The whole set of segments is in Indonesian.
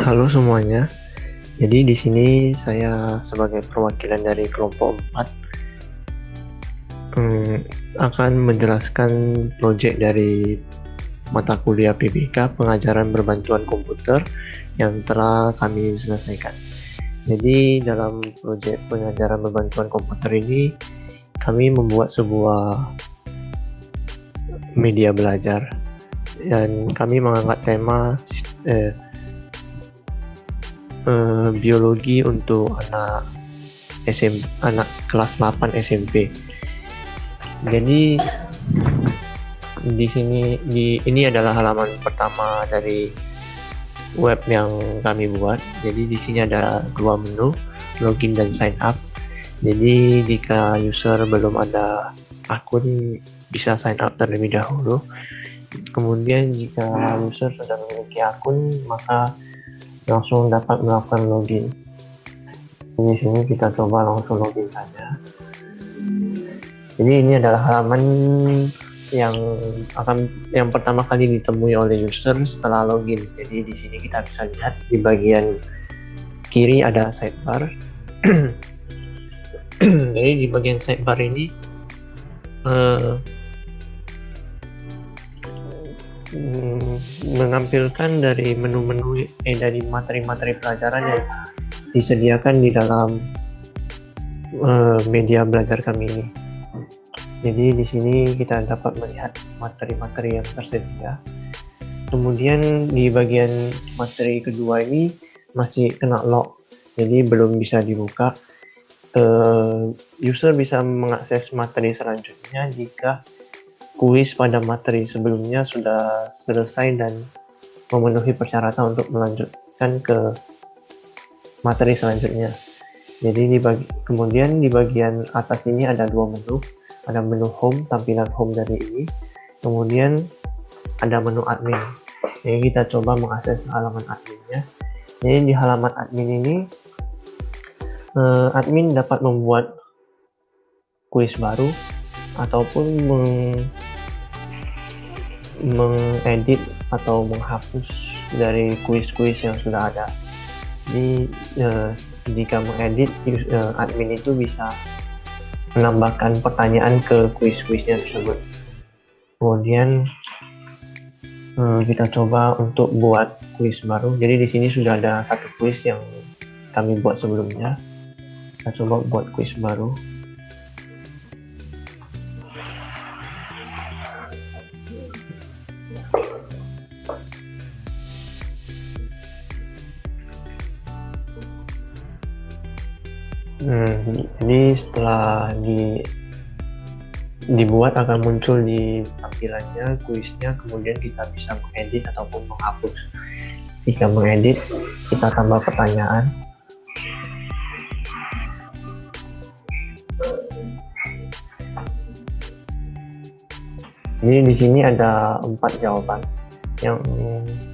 Halo semuanya. Jadi di sini saya sebagai perwakilan dari kelompok 4 akan menjelaskan proyek dari mata kuliah PBK pengajaran berbantuan komputer yang telah kami selesaikan. Jadi dalam proyek pengajaran berbantuan komputer ini kami membuat sebuah media belajar dan kami mengangkat tema biologi untuk anak kelas 8 SMP. Jadi ini adalah halaman pertama dari web yang kami buat. Jadi di sini ada dua menu, login dan sign up. Jadi jika user belum ada akun bisa sign up terlebih dahulu. Kemudian jika user sudah memiliki akun maka langsung dapat melakukan login. Di sini kita coba langsung login saja. Jadi ini adalah halaman yang pertama kali ditemui oleh user setelah login. Jadi di sini kita bisa lihat di bagian kiri ada sidebar. Jadi di bagian sidebar ini menampilkan dari menu-menu dari materi-materi pelajaran yang disediakan di dalam media belajar kami ini. Jadi di sini kita dapat melihat materi-materi yang tersedia. Kemudian di bagian materi kedua ini masih kena lock, jadi belum bisa dibuka. User bisa mengakses materi selanjutnya jika kuis pada materi sebelumnya sudah selesai dan memenuhi persyaratan untuk melanjutkan ke materi selanjutnya. Jadi kemudian di bagian atas ini ada dua menu, ada menu home, tampilan home dari ini, kemudian ada menu admin. Jadi kita coba mengakses halaman adminnya. Jadi di halaman admin ini admin dapat membuat kuis baru ataupun mengedit atau menghapus dari kuis-kuis yang sudah ada. Jadi jika mengedit, admin itu bisa menambahkan pertanyaan ke kuis-kuisnya tersebut. Kemudian kita coba untuk buat kuis baru. Jadi di sini sudah ada satu kuis yang kami buat sebelumnya. Kita coba buat kuis baru. Jadi setelah dibuat akan muncul di tampilannya kuisnya, kemudian kita bisa mengedit ataupun menghapus. Jika mengedit, kita tambah pertanyaan. Jadi di sini ada 4 jawaban. Yang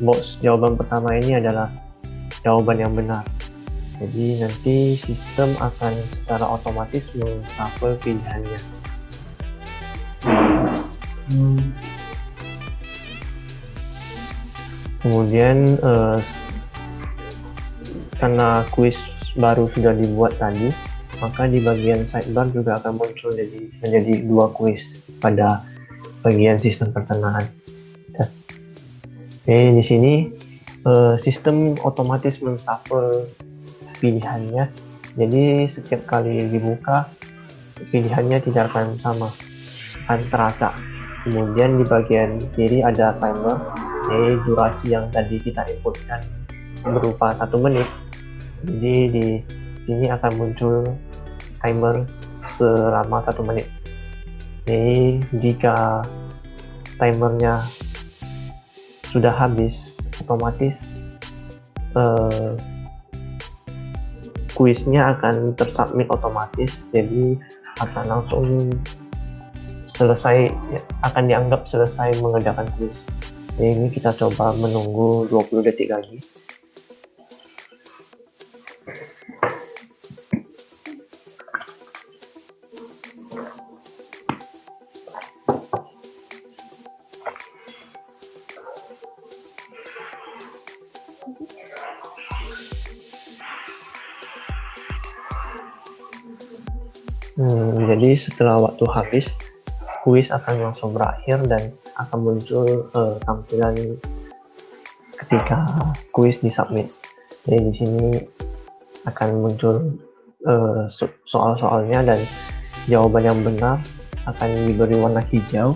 box jawaban pertama ini adalah jawaban yang benar. Jadi nanti sistem akan secara otomatis menshuffle pilihannya. Kemudian karena kuis baru sudah dibuat tadi, maka di bagian sidebar juga akan muncul menjadi 2 kuis pada bagian sistem pertengahan. Oke, di sini sistem otomatis menshuffle pilihannya, jadi setiap kali dibuka pilihannya tidak akan sama, akan teracak. Kemudian di bagian kiri ada timer, jadi durasi yang tadi kita inputkan berupa 1 menit. Jadi di sini akan muncul timer selama 1 menit. Jadi jika timernya sudah habis, otomatis kuisnya akan tersubmit otomatis, jadi akan langsung selesai, akan dianggap selesai mengerjakan kuis. Jadi ini kita coba menunggu 20 detik lagi. Jadi setelah waktu habis, kuis akan langsung berakhir dan akan muncul tampilan ketika kuis disubmit. Jadi di sini akan muncul soal-soalnya dan jawaban yang benar akan diberi warna hijau.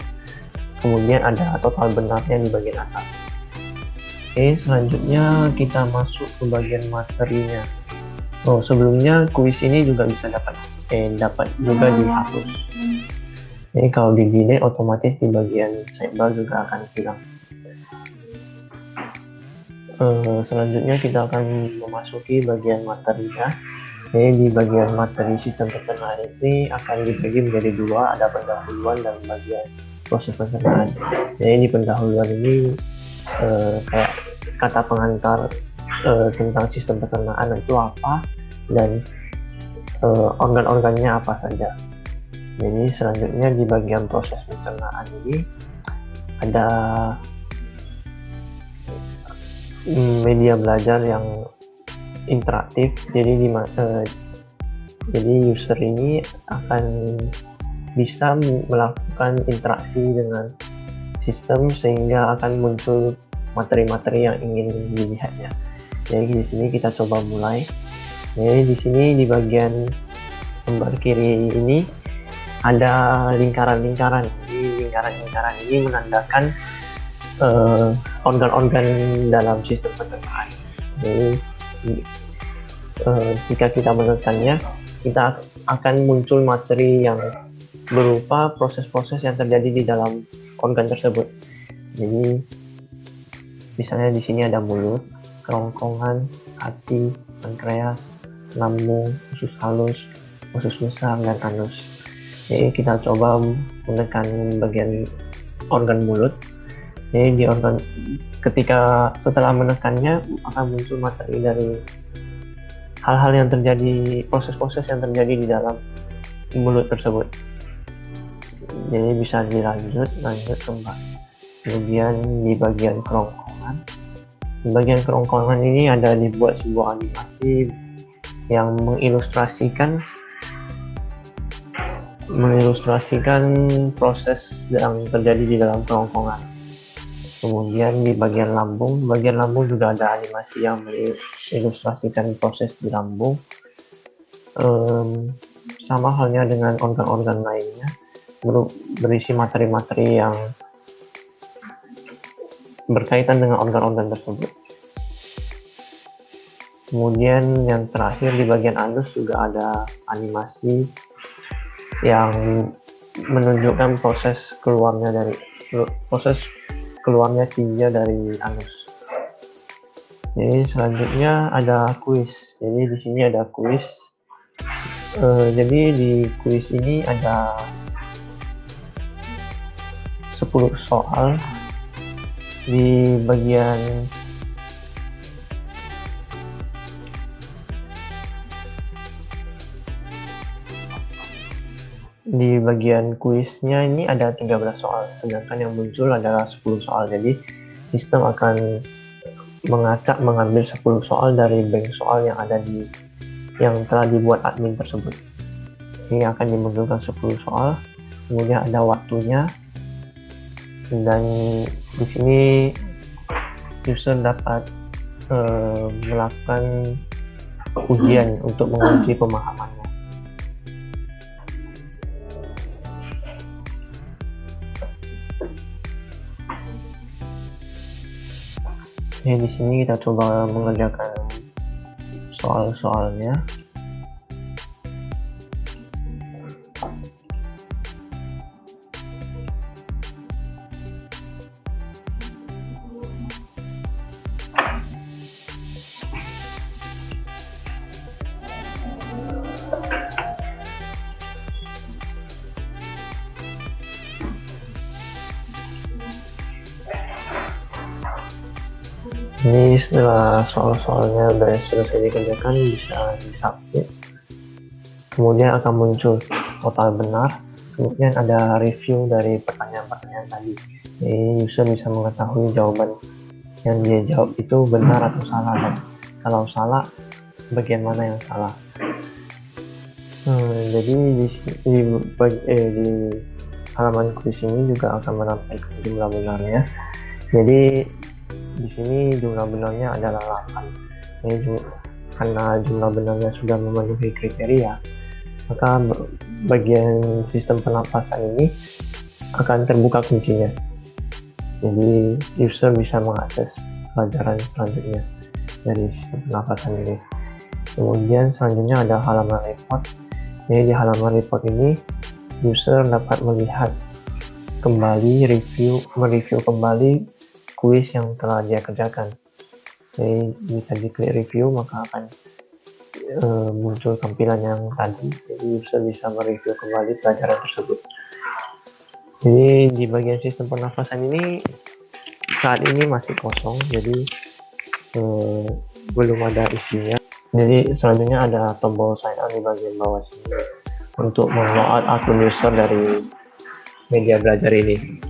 Kemudian ada total benarnya di bagian atas. Oke, selanjutnya kita masuk ke bagian materinya. Sebelumnya kuis ini juga bisa dapat juga dihapus. Jadi kalau di delete otomatis di bagian sidebar juga akan hilang. Selanjutnya kita akan memasuki bagian materinya. Jadi di bagian materi sistem pencernaan ini akan dibagi menjadi dua, ada pendahuluan dan bagian proses pencernaan. Jadi di pendahuluan ini kayak kata pengantar tentang sistem pencernaan itu apa dan organ-organnya apa saja. Jadi selanjutnya di bagian proses pencernaan ini ada media belajar yang interaktif. Jadi jadi user ini akan bisa melakukan interaksi dengan sistem sehingga akan muncul materi-materi yang ingin dilihatnya. Jadi di sini kita coba mulai. Jadi di sini di bagian gambar kiri ini ada lingkaran-lingkaran. Jadi lingkaran-lingkaran ini menandakan organ-organ dalam sistem pencernaan. Jadi jika kita menekannya, kita akan muncul materi yang berupa proses-proses yang terjadi di dalam organ tersebut. Jadi misalnya di sini ada mulut, kerongkongan, hati, pankreas, lambung, usus halus, usus besar, dan anus. Jadi kita coba menekan bagian organ mulut. Jadi di organ, ketika setelah menekannya akan muncul materi dari hal-hal yang terjadi, proses-proses yang terjadi di dalam mulut tersebut. Jadi bisa lanjut kembali. Kemudian di bagian kerongkongan. Di bagian kerongkongan ini ada dibuat sebuah animasi yang mengilustrasikan proses yang terjadi di dalam kerongkongan. Kemudian di bagian lambung juga ada animasi yang mengilustrasikan proses di lambung. Sama halnya dengan organ-organ lainnya, berisi materi-materi yang berkaitan dengan organ-organ tersebut. Kemudian yang terakhir di bagian anus juga ada animasi yang menunjukkan proses keluarnya tinja dari anus. Jadi selanjutnya ada kuis. Jadi di sini ada kuis. Jadi di kuis ini ada 10 soal. Di bagian kuisnya ini ada 13 soal, sedangkan yang muncul adalah 10 soal. Jadi sistem akan mengambil 10 soal dari bank soal yang telah dibuat admin tersebut. Ini akan dimunculkan 10 soal, kemudian ada waktunya, dan di sini user dapat melakukan ujian untuk menguji pemahamannya. Di sini kita coba mengerjakan soal-soalnya. Ini setelah soal-soalnya sudah selesai dikerjakan, bisa disubmit. Kemudian akan muncul total benar. Kemudian ada review dari pertanyaan-pertanyaan tadi. Jadi user bisa mengetahui jawaban yang dia jawab itu benar atau salah, dan kalau salah, bagian mana yang salah. Jadi di halaman kuis ini juga akan menampilkan jumlah benarnya. Jadi di sini jumlah benarnya adalah 8. Karena jumlah benarnya sudah memenuhi kriteria, maka bagian sistem pernapasan ini akan terbuka kuncinya. Jadi user bisa mengakses pelajaran selanjutnya dari sistem pernapasan ini. Kemudian selanjutnya ada halaman report. Jadi di halaman report ini user dapat melihat kembali, mereview kembali kuis yang telah dia kerjakan. Jadi bisa diklik review, maka akan muncul tampilan yang tadi. Jadi user bisa mereview kembali pelajaran tersebut. Jadi di bagian sistem pernafasan ini saat ini masih kosong, jadi belum ada isinya. Jadi selanjutnya ada tombol sign up di bagian bawah sini untuk melogout akun user dari media belajar ini.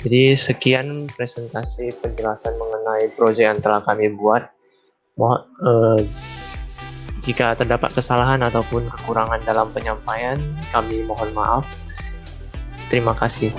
Jadi sekian presentasi penjelasan mengenai proyek yang telah kami buat. Jika terdapat kesalahan ataupun kekurangan dalam penyampaian, kami mohon maaf. Terima kasih.